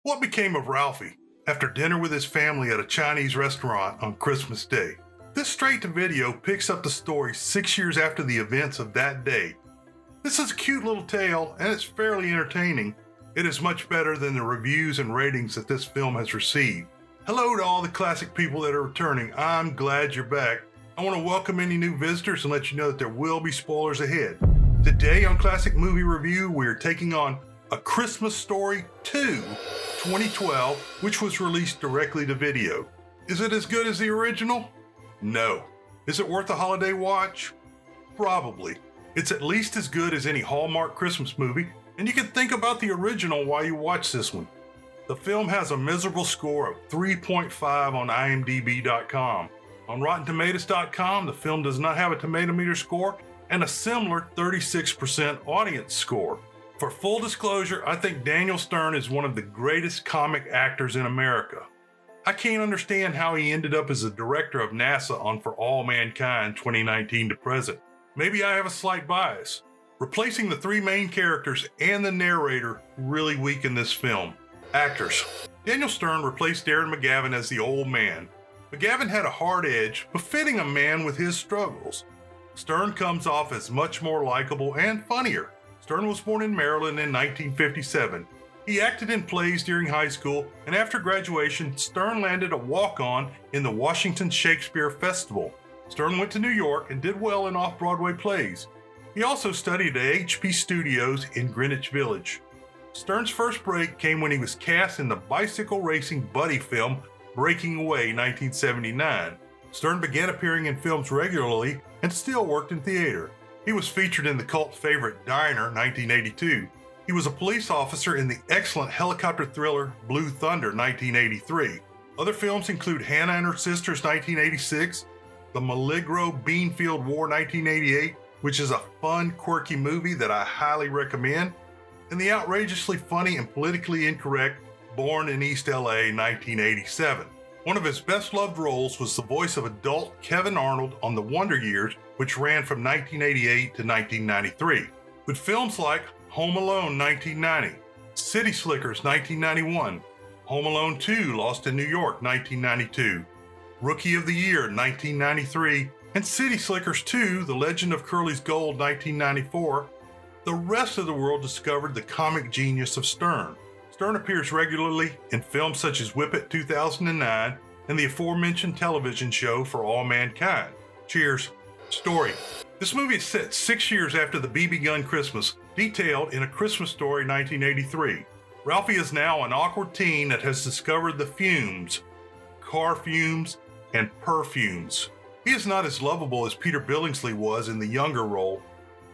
What became of Ralphie after dinner with his family at a Chinese restaurant on Christmas Day? This straight-to-video picks up the story 6 years after the events of that day. This is a cute little tale, and it's fairly entertaining. It is much better than the reviews and ratings that this film has received. Hello to all the classic people that are returning. I'm glad you're back. I want to welcome any new visitors and let you know that there will be spoilers ahead. Today on Classic Movie Review, we are taking on A Christmas Story 2, 2012, which was released directly to video. Is it as good as the original? No. Is it worth a holiday watch? Probably. It's at least as good as any Hallmark Christmas movie, and you can think about the original while you watch this one. The film has a miserable score of 3.5 on IMDb.com. On RottenTomatoes.com, the film does not have a tomato meter score and a similar 36% audience score. For full disclosure, I think Daniel Stern is one of the greatest comic actors in America. I can't understand how he ended up as the director of NASA on For All Mankind 2019 to present. Maybe I have a slight bias. Replacing the three main characters and the narrator really weakened this film. Actors. Daniel Stern replaced Darren McGavin as the old man. McGavin had a hard edge, befitting a man with his struggles. Stern comes off as much more likable and funnier. Stern was born in Maryland in 1957. He acted in plays during high school, and after graduation, Stern landed a walk-on in the Washington Shakespeare Festival. Stern went to New York and did well in off-Broadway plays. He also studied at HP Studios in Greenwich Village. Stern's first break came when he was cast in the bicycle racing buddy film Breaking Away 1979. Stern began appearing in films regularly and still worked in theater. He was featured in the cult favorite Diner 1982. He was a police officer in the excellent helicopter thriller Blue Thunder 1983. Other films include Hannah and Her Sisters 1986, The Milagro Beanfield War 1988, which is a fun, quirky movie that I highly recommend, and the outrageously funny and politically incorrect Born in East LA 1987. One of his best-loved roles was the voice of adult Kevin Arnold on The Wonder Years, which ran from 1988 to 1993. With films like Home Alone 1990, City Slickers 1991, Home Alone 2 Lost in New York 1992, Rookie of the Year 1993, and City Slickers 2 The Legend of Curly's Gold 1994, the rest of the world discovered the comic genius of Stern. Stern appears regularly in films such as Whip It 2009 and the aforementioned television show For All Mankind. Cheers. Story. This movie is set 6 years after the BB gun Christmas, detailed in A Christmas Story 1983. Ralphie is now an awkward teen that has discovered the fumes, car fumes, and perfumes. He is not as lovable as Peter Billingsley was in the younger role.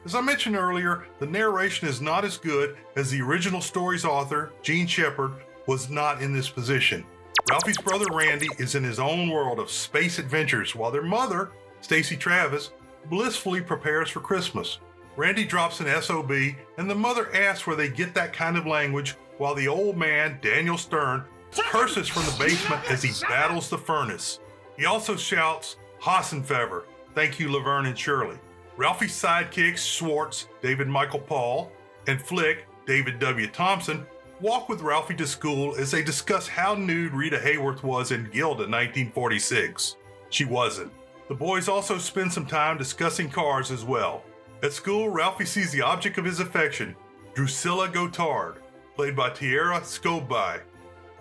As I mentioned earlier, the narration is not as good as the original story's author, Gene Shepard, was not in this position. Ralphie's brother Randy is in his own world of space adventures while their mother, Stacy Travis, blissfully prepares for Christmas. Randy drops an SOB and the mother asks where they get that kind of language while the old man, Daniel Stern, curses from the basement as he battles the furnace. He also shouts, Hassenfever, thank you Laverne and Shirley. Ralphie's sidekicks, Schwartz, David Michael Paul, and Flick, David W. Thompson, walk with Ralphie to school as they discuss how nude Rita Hayworth was in Gilda 1946. She wasn't. The boys also spend some time discussing cars as well. At school, Ralphie sees the object of his affection, Drusilla Gotard, played by Tiara Scobai.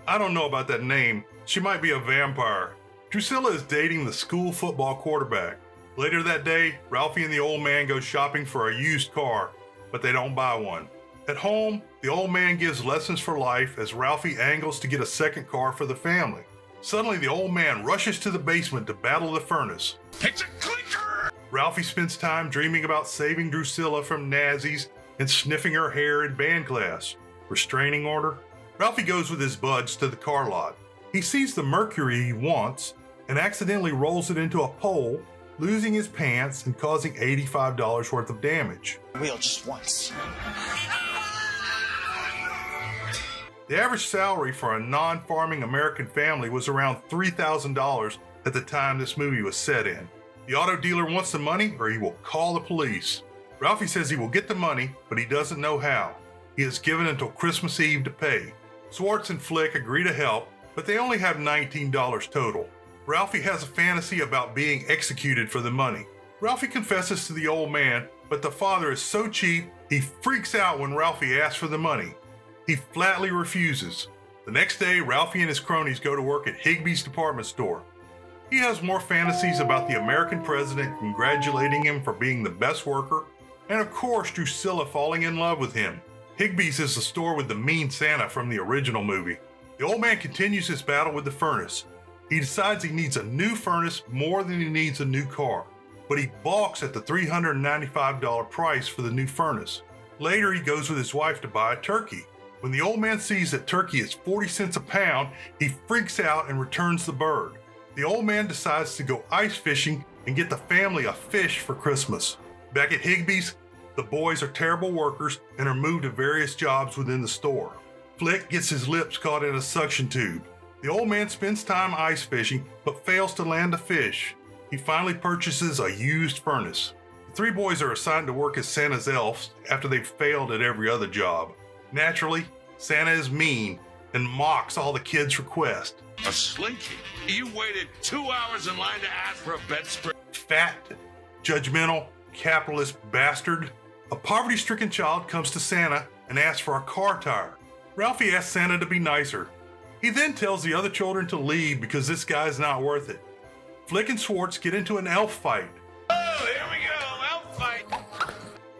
I don't know about that name. She might be a vampire. Drusilla is dating the school football quarterback. Later that day, Ralphie and the old man go shopping for a used car, but they don't buy one. At home, the old man gives lessons for life as Ralphie angles to get a second car for the family. Suddenly, the old man rushes to the basement to battle the furnace. It's a clicker! Ralphie spends time dreaming about saving Drusilla from Nazis and sniffing her hair in band class. Restraining order? Ralphie goes with his buds to the car lot. He sees the Mercury he wants and accidentally rolls it into a pole, losing his pants and causing $85 worth of damage. Wheel just once. The average salary for a non-farming American family was around $3,000 at the time this movie was set in. The auto dealer wants the money or he will call the police. Ralphie says he will get the money, but he doesn't know how. He is given until Christmas Eve to pay. Schwartz and Flick agree to help, but they only have $19 total. Ralphie has a fantasy about being executed for the money. Ralphie confesses to the old man, but the father is so cheap, he freaks out when Ralphie asks for the money. He flatly refuses. The next day, Ralphie and his cronies go to work at Higbee's department store. He has more fantasies about the American president congratulating him for being the best worker, and of course Drusilla falling in love with him. Higbee's is the store with the mean Santa from the original movie. The old man continues his battle with the furnace. He decides he needs a new furnace more than he needs a new car, but he balks at the $395 price for the new furnace. Later, he goes with his wife to buy a turkey. When the old man sees that turkey is 40 cents a pound, he freaks out and returns the bird. The old man decides to go ice fishing and get the family a fish for Christmas. Back at Higbee's, the boys are terrible workers and are moved to various jobs within the store. Flick gets his lips caught in a suction tube. The old man spends time ice fishing but fails to land a fish. He finally purchases a used furnace. The three boys are assigned to work as Santa's elves after they've failed at every other job. Naturally, Santa is mean and mocks all the kids' requests. A slinky? You waited 2 hours in line to ask for a bedspread? Fat, judgmental, capitalist bastard. A poverty-stricken child comes to Santa and asks for a car tire. Ralphie asks Santa to be nicer. He then tells the other children to leave because this guy's not worth it. Flick and Schwartz get into an elf fight. Oh, here we go, elf fight!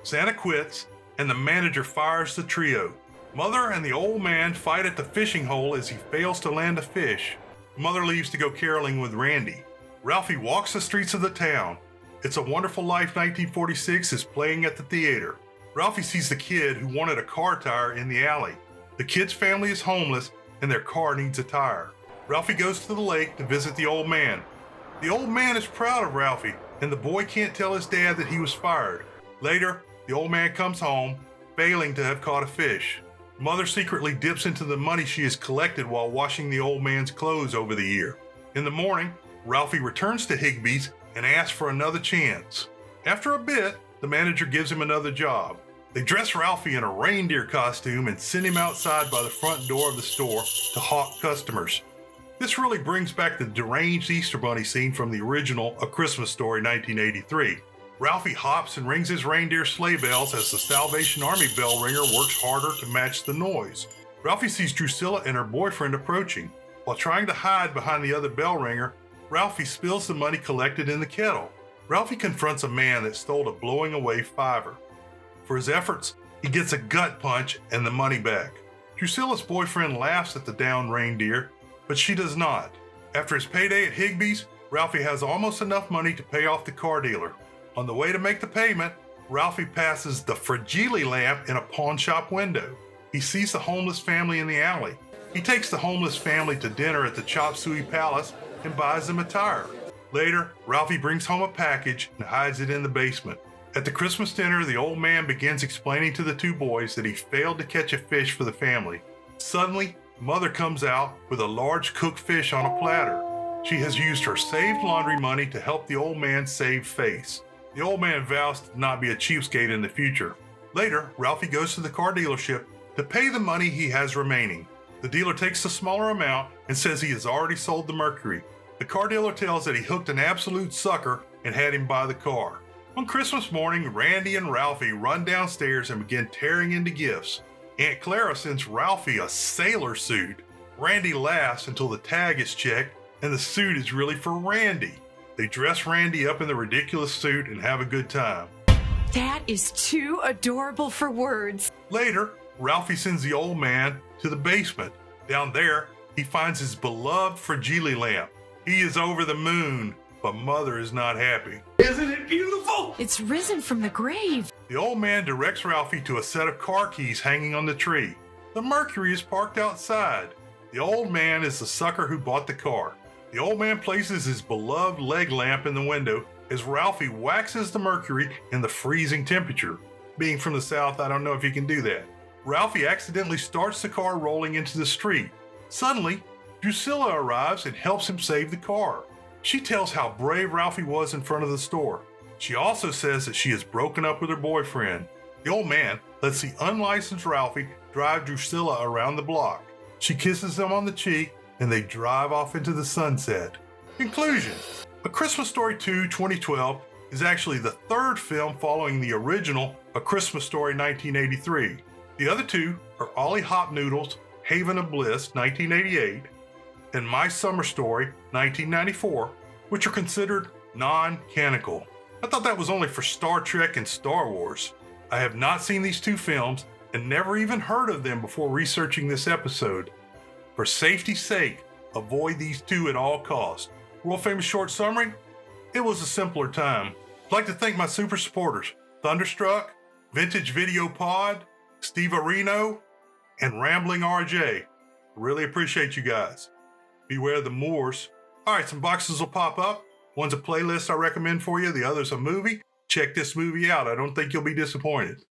Santa quits, and the manager fires the trio. Mother and the old man fight at the fishing hole as he fails to land a fish. Mother leaves to go caroling with Randy. Ralphie walks the streets of the town. It's a Wonderful Life 1946 is playing at the theater. Ralphie sees the kid who wanted a car tire in the alley. The kid's family is homeless and their car needs a tire. Ralphie goes to the lake to visit the old man. The old man is proud of Ralphie, and the boy can't tell his dad that he was fired. Later, the old man comes home, failing to have caught a fish. Mother secretly dips into the money she has collected while washing the old man's clothes over the year. In the morning, Ralphie returns to Higbee's and asks for another chance. After a bit, the manager gives him another job. They dress Ralphie in a reindeer costume and send him outside by the front door of the store to hawk customers. This really brings back the deranged Easter Bunny scene from the original A Christmas Story 1983. Ralphie hops and rings his reindeer sleigh bells as the Salvation Army bell ringer works harder to match the noise. Ralphie sees Drusilla and her boyfriend approaching. While trying to hide behind the other bell ringer, Ralphie spills the money collected in the kettle. Ralphie confronts a man that stole a blowing away $5. For his efforts, he gets a gut punch and the money back. Drusilla's boyfriend laughs at the downed reindeer, but she does not. After his payday at Higbee's, Ralphie has almost enough money to pay off the car dealer. On the way to make the payment, Ralphie passes the Fragile lamp in a pawn shop window. He sees the homeless family in the alley. He takes the homeless family to dinner at the Chop Suey Palace and buys them a tire. Later, Ralphie brings home a package and hides it in the basement. At the Christmas dinner, the old man begins explaining to the two boys that he failed to catch a fish for the family. Suddenly, Mother comes out with a large cooked fish on a platter. She has used her saved laundry money to help the old man save face. The old man vows to not be a cheapskate in the future. Later, Ralphie goes to the car dealership to pay the money he has remaining. The dealer takes the smaller amount and says he has already sold the Mercury. The car dealer tells that he hooked an absolute sucker and had him buy the car. On Christmas morning, Randy and Ralphie run downstairs and begin tearing into gifts. Aunt Clara sends Ralphie a sailor suit. Randy laughs until the tag is checked and the suit is really for Randy. They dress Randy up in the ridiculous suit and have a good time. That is too adorable for words. Later, Ralphie sends the old man to the basement. Down there, he finds his beloved Fragile lamp. He is over the moon, but Mother is not happy. Isn't it beautiful? It's risen from the grave. The old man directs Ralphie to a set of car keys hanging on the tree. The Mercury is parked outside. The old man is the sucker who bought the car. The old man places his beloved leg lamp in the window as Ralphie waxes the Mercury in the freezing temperature. Being from the South, I don't know if he can do that. Ralphie accidentally starts the car rolling into the street. Suddenly, Drusilla arrives and helps him save the car. She tells how brave Ralphie was in front of the store. She also says that she has broken up with her boyfriend. The old man lets the unlicensed Ralphie drive Drusilla around the block. She kisses him on the cheek, and they drive off into the sunset. Conclusion: A Christmas Story 2 2012 is actually the third film following the original A Christmas Story 1983. The other two are Ollie Hopnoodle's Haven of Bliss 1988 and My Summer Story 1994, which are considered non-canonical. I thought that was only for Star Trek and Star Wars. I have not seen these two films and never even heard of them before researching this episode. For safety's sake, avoid these two at all costs. World famous short summary: it was a simpler time. I'd like to thank my super supporters, Thunderstruck, Vintage Video Pod, Steve Areno, and Rambling RJ. Really appreciate you guys. Beware the Moors. Alright, some boxes will pop up. One's a playlist I recommend for you, the other's a movie. Check this movie out. I don't think you'll be disappointed.